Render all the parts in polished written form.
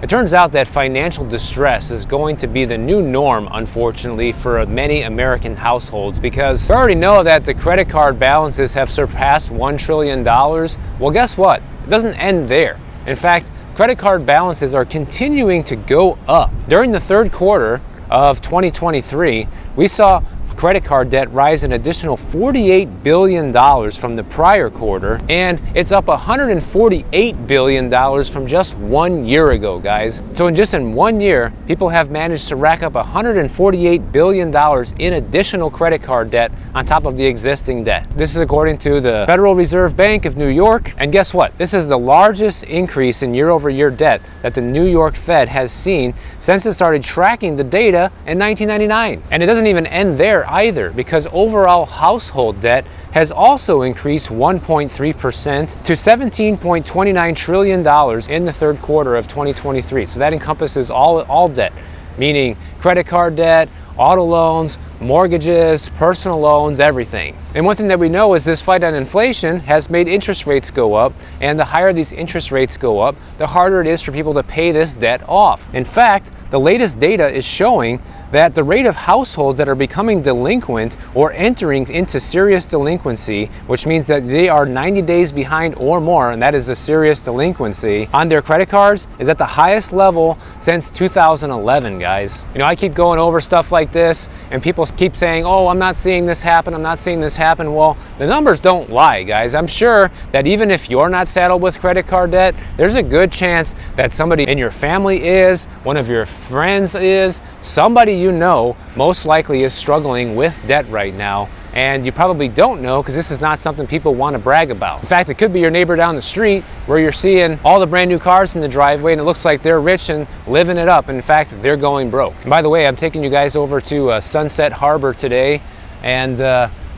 It turns out that financial distress is going to be the new norm, unfortunately, for many American households, because we already know that the credit card balances have surpassed $1 trillion. Well, guess what? It doesn't end there. In fact, credit card balances are continuing to go up. During the third quarter of 2023, we saw credit card debt rise an additional $48 billion from the prior quarter, and it's up $148 billion from just 1 year ago, guys. So in 1 year, people have managed to rack up $148 billion in additional credit card debt on top of the existing debt. This is according to the Federal Reserve Bank of New York, and guess what? This is the largest increase in year-over-year debt that the New York Fed has seen since it started tracking the data in 1999. And it doesn't even end there either, because overall household debt has also increased 1.3% to $17.29 trillion in the third quarter of 2023. So that encompasses all debt, meaning credit card debt, auto loans, mortgages, personal loans, everything. And one thing that we know is this fight on inflation has made interest rates go up, and the higher these interest rates go up, the harder it is for people to pay this debt off. In fact, the latest data is showing that the rate of households that are becoming delinquent or entering into serious delinquency, which means that they are 90 days behind or more, and that is a serious delinquency, on their credit cards, is at the highest level since 2011, guys. You know, I keep going over stuff like this, and people keep saying, oh, I'm not seeing this happen, I'm not seeing this happen. Well, the numbers don't lie, guys. I'm sure that even if you're not saddled with credit card debt, there's a good chance that somebody in your family is, one of your friends is, somebody you know most likely is struggling with debt right now, and you probably don't know because this is not something people want to brag about. In fact, it could be your neighbor down the street where you're seeing all the brand new cars in the driveway and it looks like they're rich and living it up, and in fact they're going broke. And by the way, I'm taking you guys over to Sunset Harbor today, and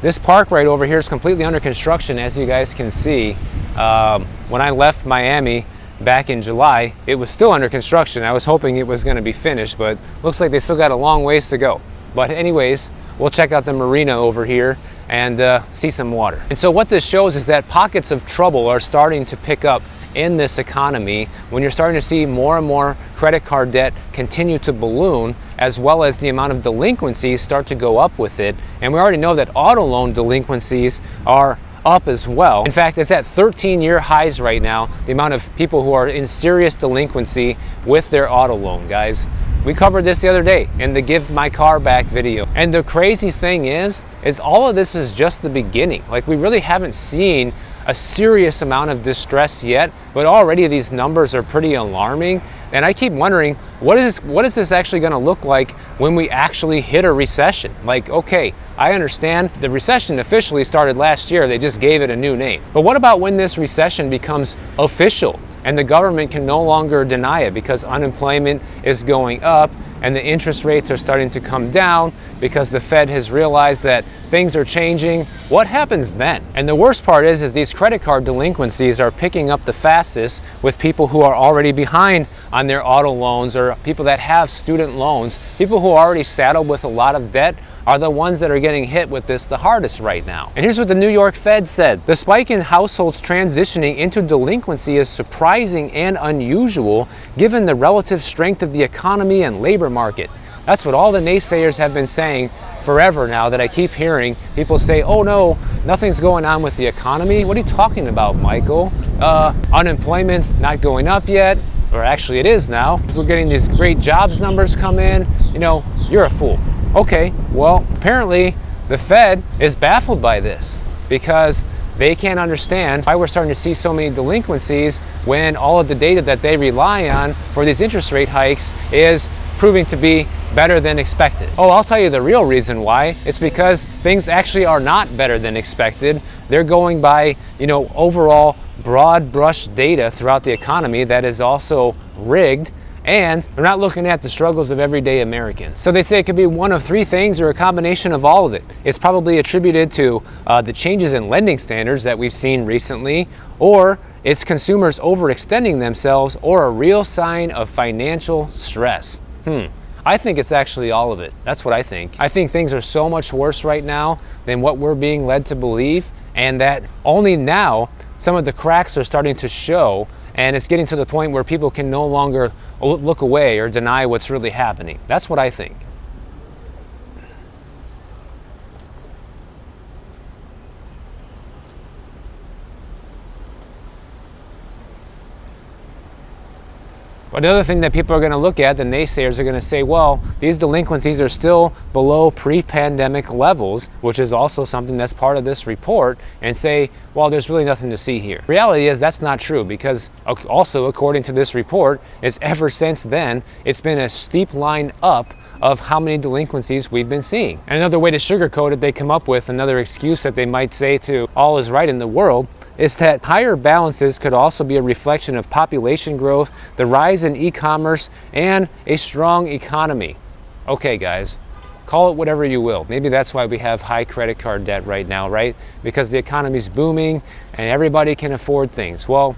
this park right over here is completely under construction, as you guys can see. When I left Miami back in July, it was still under construction. I was hoping it was going to be finished, but looks like they still got a long ways to go. But anyways, we'll check out the marina over here and see some water. And so what this shows is that pockets of trouble are starting to pick up in this economy when you're starting to see more and more credit card debt continue to balloon, as well as the amount of delinquencies start to go up with it. And we already know that auto loan delinquencies are up as well. In fact, it's at 13-year highs right now, the amount of people who are in serious delinquency with their auto loan, guys. We covered this the other day in the Give My Car Back video. And the crazy thing is all of this is just the beginning. Like, we really haven't seen a serious amount of distress yet, but already these numbers are pretty alarming. And I keep wondering, what is this actually going to look like when we actually hit a recession? Like, okay, I understand the recession officially started last year, they just gave it a new name. But what about when this recession becomes official and the government can no longer deny it because unemployment is going up and the interest rates are starting to come down because the Fed has realized that things are changing? What happens then? And the worst part is these credit card delinquencies are picking up the fastest with people who are already behind on their auto loans, or people that have student loans. People who are already saddled with a lot of debt are the ones that are getting hit with this the hardest right now. And here's what the New York Fed said: the spike in households transitioning into delinquency is surprising and unusual given the relative strength of the economy and labor market. That's what all the naysayers have been saying forever now, that I keep hearing people say, oh no, nothing's going on with the economy. What are you talking about, Michael? Unemployment's not going up yet, or actually it is now. We're getting these great jobs numbers come in. You know, you're a fool. Okay, well, apparently the Fed is baffled by this because they can't understand why we're starting to see so many delinquencies when all of the data that they rely on for these interest rate hikes is proving to be better than expected. Oh, I'll tell you the real reason why. It's because things actually are not better than expected. They're going by, overall broad brush data throughout the economy that is also rigged, and they're not looking at the struggles of everyday Americans. So they say it could be one of three things or a combination of all of it. It's probably attributed to the changes in lending standards that we've seen recently, or it's consumers overextending themselves, or a real sign of financial stress. I think it's actually all of it. That's what I think. I think things are so much worse right now than what we're being led to believe, and that only now some of the cracks are starting to show, and it's getting to the point where people can no longer look away or deny what's really happening. That's what I think. Another thing that people are going to look at, the naysayers are going to say, well, these delinquencies are still below pre-pandemic levels, which is also something that's part of this report, and say, well, there's really nothing to see here. Reality is that's not true, because also according to this report, is ever since then, it's been a steep line up of how many delinquencies we've been seeing. And another way to sugarcoat it, they come up with another excuse that they might say to all is right in the world, is that higher balances could also be a reflection of population growth, the rise in e-commerce, and a strong economy. Okay, guys, call it whatever you will. Maybe that's why we have high credit card debt right now, right? Because the economy's booming and everybody can afford things. Well,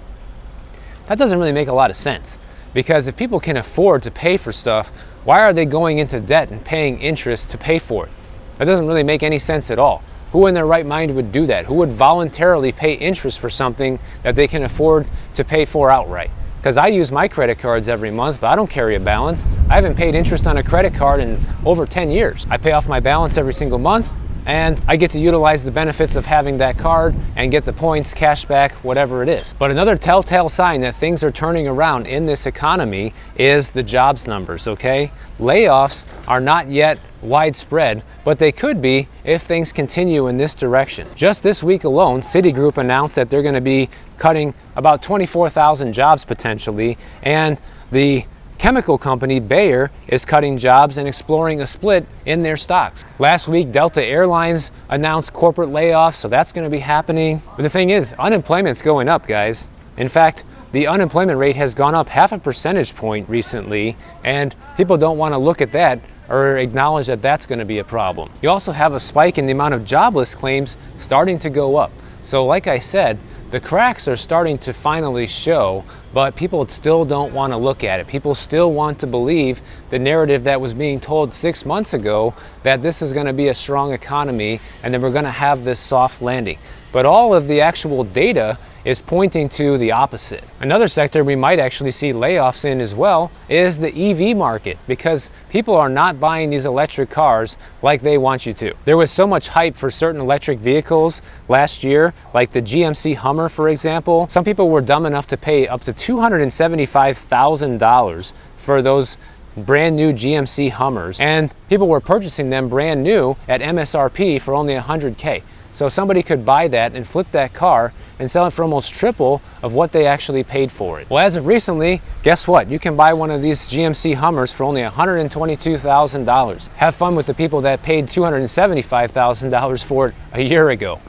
that doesn't really make a lot of sense, because if people can afford to pay for stuff, why are they going into debt and paying interest to pay for it? That doesn't really make any sense at all. Who in their right mind would do that? Who would voluntarily pay interest for something that they can afford to pay for outright? Because I use my credit cards every month, but I don't carry a balance. I haven't paid interest on a credit card in over 10 years. I pay off my balance every single month, and I get to utilize the benefits of having that card and get the points, cash back, whatever it is. But another telltale sign that things are turning around in this economy is the jobs numbers, okay? Layoffs are not yet widespread, but they could be if things continue in this direction. Just this week alone, Citigroup announced that they're going to be cutting about 24,000 jobs potentially, and the chemical company Bayer is cutting jobs and exploring a split in their stocks. Last week, Delta Airlines announced corporate layoffs, so that's going to be happening. But the thing is, unemployment's going up, guys. In fact, the unemployment rate has gone up 0.5 percentage point recently, and people don't want to look at that or acknowledge that that's going to be a problem. You also have a spike in the amount of jobless claims starting to go up. So like I said, the cracks are starting to finally show, but people still don't want to look at it. People still want to believe the narrative that was being told 6 months ago, that this is going to be a strong economy and that we're going to have this soft landing. But all of the actual data is pointing to the opposite. Another sector we might actually see layoffs in as well is the EV market, because people are not buying these electric cars like they want you to. There was so much hype for certain electric vehicles last year, like the GMC Hummer, for example. Some people were dumb enough to pay up to $275,000 for those brand new GMC Hummers, and people were purchasing them brand new at MSRP for only $100K. So somebody could buy that and flip that car and sell it for almost triple of what they actually paid for it. Well, as of recently, guess what? You can buy one of these GMC Hummers for only $122,000. Have fun with the people that paid $275,000 for it a year ago.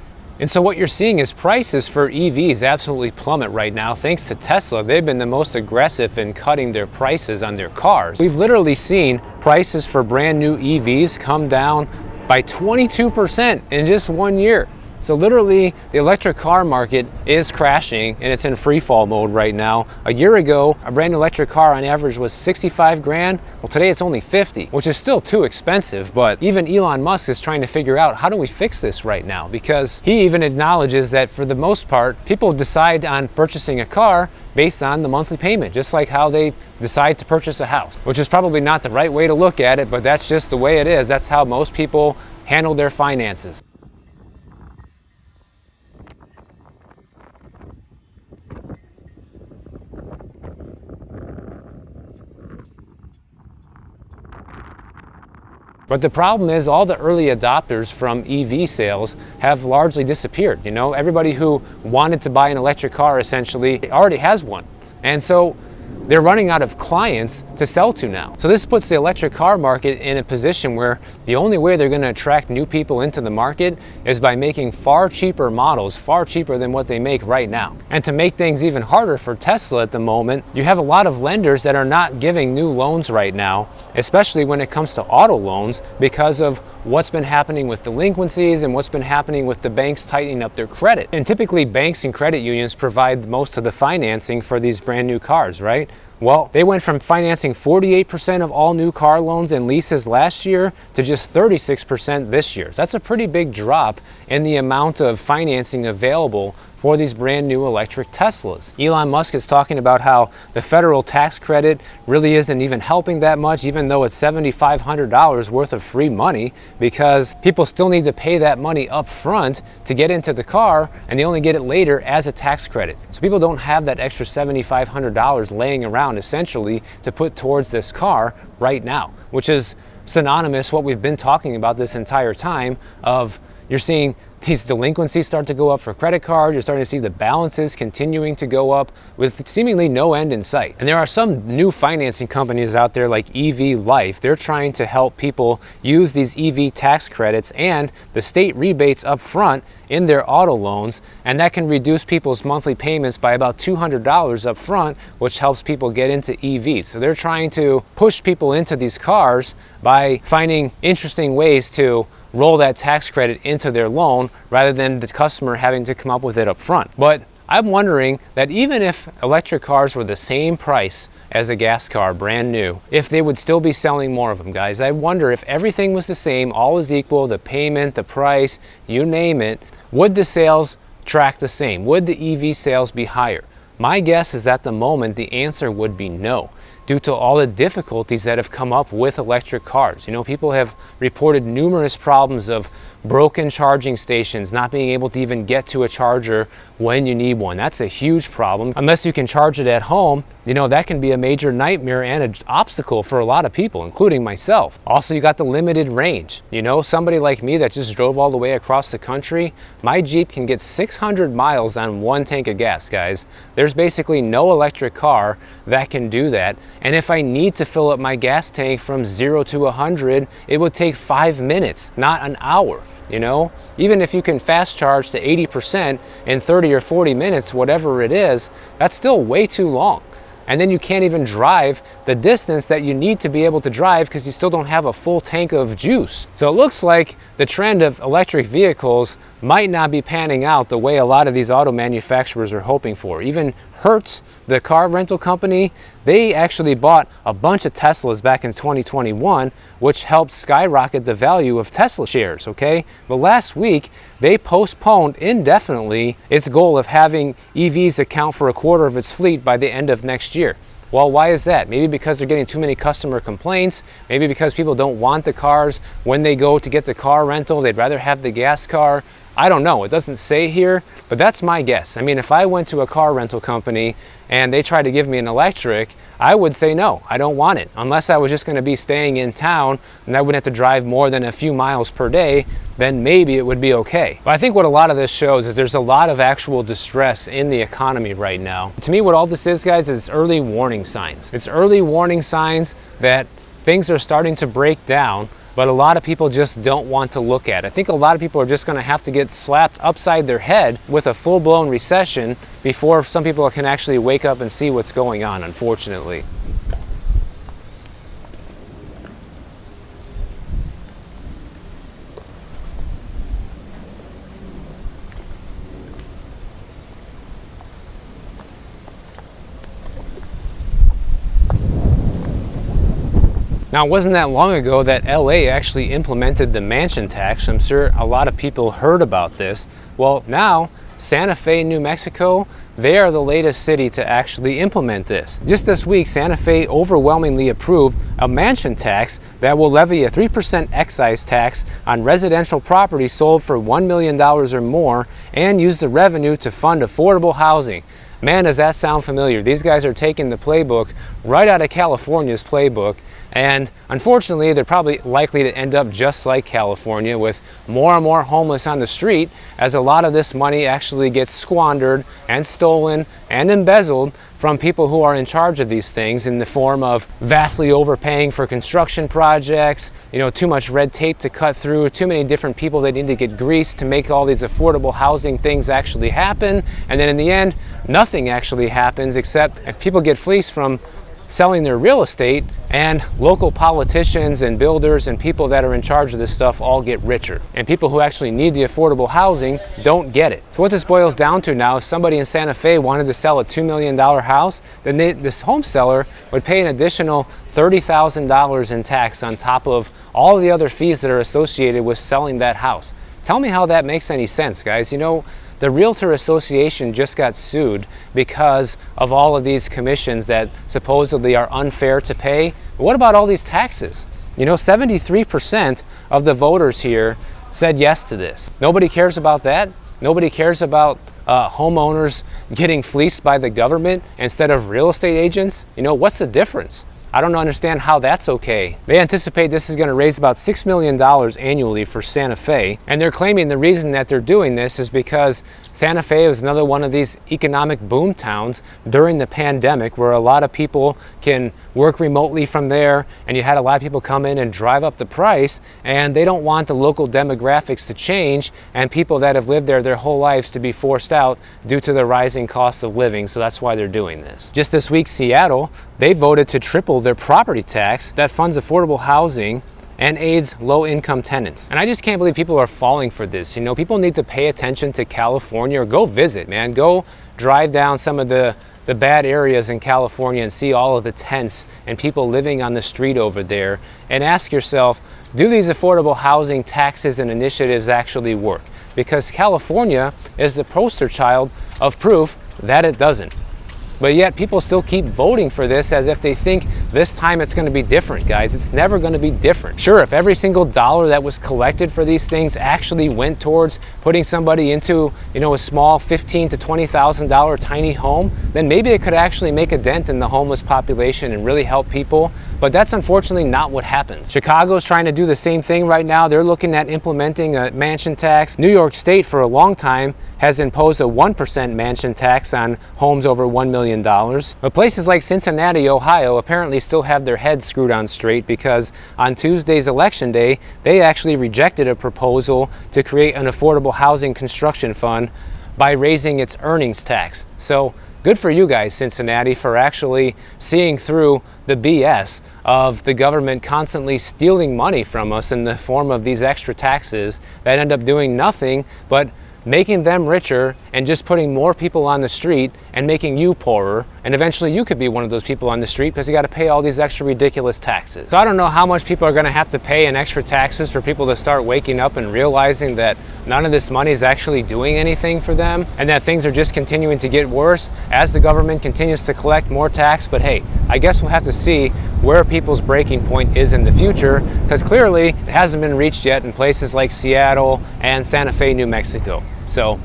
And so what you're seeing is prices for EVs absolutely plummet right now. Thanks to Tesla, they've been the most aggressive in cutting their prices on their cars. We've literally seen prices for brand new EVs come down by 22% in just 1 year. So literally, the electric car market is crashing and it's in free fall mode right now. A year ago, a brand new electric car on average was 65 grand. Well, today it's only 50, which is still too expensive. But even Elon Musk is trying to figure out, how do we fix this right now? Because he even acknowledges that for the most part, people decide on purchasing a car based on the monthly payment, just like how they decide to purchase a house, which is probably not the right way to look at it, but that's just the way it is. That's how most people handle their finances. But the problem is all the early adopters from EV sales have largely disappeared. You know, everybody who wanted to buy an electric car essentially already has one. And so they're running out of clients to sell to now. So this puts the electric car market in a position where the only way they're going to attract new people into the market is by making far cheaper models, far cheaper than what they make right now. And to make things even harder for Tesla at the moment, you have a lot of lenders that are not giving new loans right now, especially when it comes to auto loans, because of what's been happening with delinquencies and what's been happening with the banks tightening up their credit. And typically banks and credit unions provide most of the financing for these brand new cars, right? Well, they went from financing 48% of all new car loans and leases last year to just 36% this year. That's a pretty big drop in the amount of financing available for these brand new electric Teslas. Elon Musk is talking about how the federal tax credit really isn't even helping that much, even though it's $7,500 worth of free money, because people still need to pay that money up front to get into the car, and they only get it later as a tax credit. So people don't have that extra $7,500 laying around essentially to put towards this car right now, which is synonymous what we've been talking about this entire time of you're seeing these delinquencies start to go up for credit cards. You're starting to see the balances continuing to go up with seemingly no end in sight. And there are some new financing companies out there like EV Life. They're trying to help people use these EV tax credits and the state rebates up front in their auto loans, and that can reduce people's monthly payments by about $200 up front, which helps people get into EVs. So they're trying to push people into these cars by finding interesting ways to roll that tax credit into their loan rather than the customer having to come up with it up front. But I'm wondering that even if electric cars were the same price as a gas car, brand new, if they would still be selling more of them, guys. I wonder if everything was the same, all was equal, the payment, the price, you name it, would the sales track the same? Would the EV sales be higher? My guess is at the moment the answer would be no, due to all the difficulties that have come up with electric cars. You know, people have reported numerous problems of broken charging stations, not being able to even get to a charger when you need one. That's a huge problem. Unless you can charge it at home, you know, that can be a major nightmare and an obstacle for a lot of people, including myself. Also, you got the limited range. You know, somebody like me that just drove all the way across the country, my Jeep can get 600 miles on one tank of gas, guys. There's basically no electric car that can do that. And if I need to fill up my gas tank from 0 to 100, it would take 5 minutes, not an hour. You know, even if you can fast charge to 80% in 30 or 40 minutes, whatever it is, that's still way too long. And then you can't even drive the distance that you need to be able to drive because you still don't have a full tank of juice. So it looks like the trend of electric vehicles might not be panning out the way a lot of these auto manufacturers are hoping for. Even Hertz, the car rental company, they actually bought a bunch of Teslas back in 2021, which helped skyrocket the value of Tesla shares, okay? But last week, they postponed indefinitely its goal of having EVs account for a quarter of its fleet by the end of next year. Well, why is that? Maybe because they're getting too many customer complaints, maybe because people don't want the cars when they go to get the car rental, they'd rather have the gas car. I don't know, it doesn't say here, but that's my guess. I mean, if I went to a car rental company and they tried to give me an electric, I would say no, I don't want it. Unless I was just going to be staying in town and I wouldn't have to drive more than a few miles per day, then maybe it would be okay. But I think what a lot of this shows is there's a lot of actual distress in the economy right now. To me, what all this is, guys, is early warning signs. It's early warning signs that things are starting to break down, but a lot of people just don't want to look at it. I think a lot of people are just going to have to get slapped upside their head with a full-blown recession before some people can actually wake up and see what's going on, unfortunately. Now, it wasn't that long ago that LA actually implemented the mansion tax. I'm sure a lot of people heard about this. Well, now Santa Fe, New Mexico, they are the latest city to actually implement this. Just this week, Santa Fe overwhelmingly approved a mansion tax that will levy a 3% excise tax on residential property sold for $1 million or more and use the revenue to fund affordable housing. Man, does that sound familiar. These guys are taking the playbook right out of California's playbook. And unfortunately, they're probably likely to end up just like California with more and more homeless on the street as a lot of this money actually gets squandered and stolen and embezzled from people who are in charge of these things in the form of vastly overpaying for construction projects, you know, too much red tape to cut through, too many different people that need to get greased to make all these affordable housing things actually happen. And then in the end, nothing actually happens except if people get fleeced from selling their real estate, and local politicians and builders and people that are in charge of this stuff all get richer. And people who actually need the affordable housing don't get it. So what this boils down to now, if somebody in Santa Fe wanted to sell a $2 million house, then this home seller would pay an additional $30,000 in tax on top of all the other fees that are associated with selling that house. Tell me how that makes any sense, guys. You know, The Realtor Association just got sued because of all of these commissions that supposedly are unfair to pay. But what about all these taxes? You know, 73% of the voters here said yes to this. Nobody cares about that. Nobody cares about homeowners getting fleeced by the government instead of real estate agents. You know, what's the difference? I don't understand how that's okay. They anticipate this is going to raise about $6 million annually for Santa Fe, and they're claiming the reason that they're doing this is because Santa Fe was another one of these economic boom towns during the pandemic where a lot of people can work remotely from there, and you had a lot of people come in and drive up the price, and they don't want the local demographics to change and people that have lived there their whole lives to be forced out due to the rising cost of living. So that's why they're doing this. Just this week, Seattle, they voted to triple their property tax that funds affordable housing and aids low-income tenants. And I just can't believe people are falling for this. You know, people need to pay attention to California, or go visit, man. Go drive down some of the bad areas in California and see all of the tents and people living on the street over there, and ask yourself, do these affordable housing taxes and initiatives actually work? Because California is the poster child of proof that it doesn't. But yet people still keep voting for this as if they think this time it's going to be different, guys. It's never going to be different. Sure, if every single dollar that was collected for these things actually went towards putting somebody into, you know, a small $15,000 to $20,000 tiny home, then maybe it could actually make a dent in the homeless population and really help people. But that's unfortunately not what happens. Chicago's trying to do the same thing right now. They're looking at implementing a mansion tax. New York State for a long time has imposed a 1% mansion tax on homes over $1 million. But places like Cincinnati, Ohio apparently still have their heads screwed on straight, because on Tuesday's election day, they actually rejected a proposal to create an affordable housing construction fund by raising its earnings tax. So good for you guys, Cincinnati, for actually seeing through the BS of the government constantly stealing money from us in the form of these extra taxes that end up doing nothing but making them richer and just putting more people on the street and making you poorer. And eventually you could be one of those people on the street because you got to pay all these extra ridiculous taxes. So I don't know how much people are going to have to pay in extra taxes for people to start waking up and realizing that none of this money is actually doing anything for them, and that things are just continuing to get worse as the government continues to collect more tax. But hey, I guess we'll have to see where people's breaking point is in the future, because clearly it hasn't been reached yet in places like Seattle and Santa Fe, New Mexico. So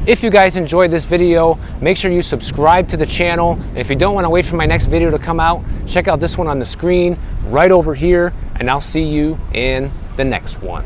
if you guys enjoyed this video, make sure you subscribe to the channel. And if you don't want to wait for my next video to come out, check out this one on the screen right over here, and I'll see you in the next one.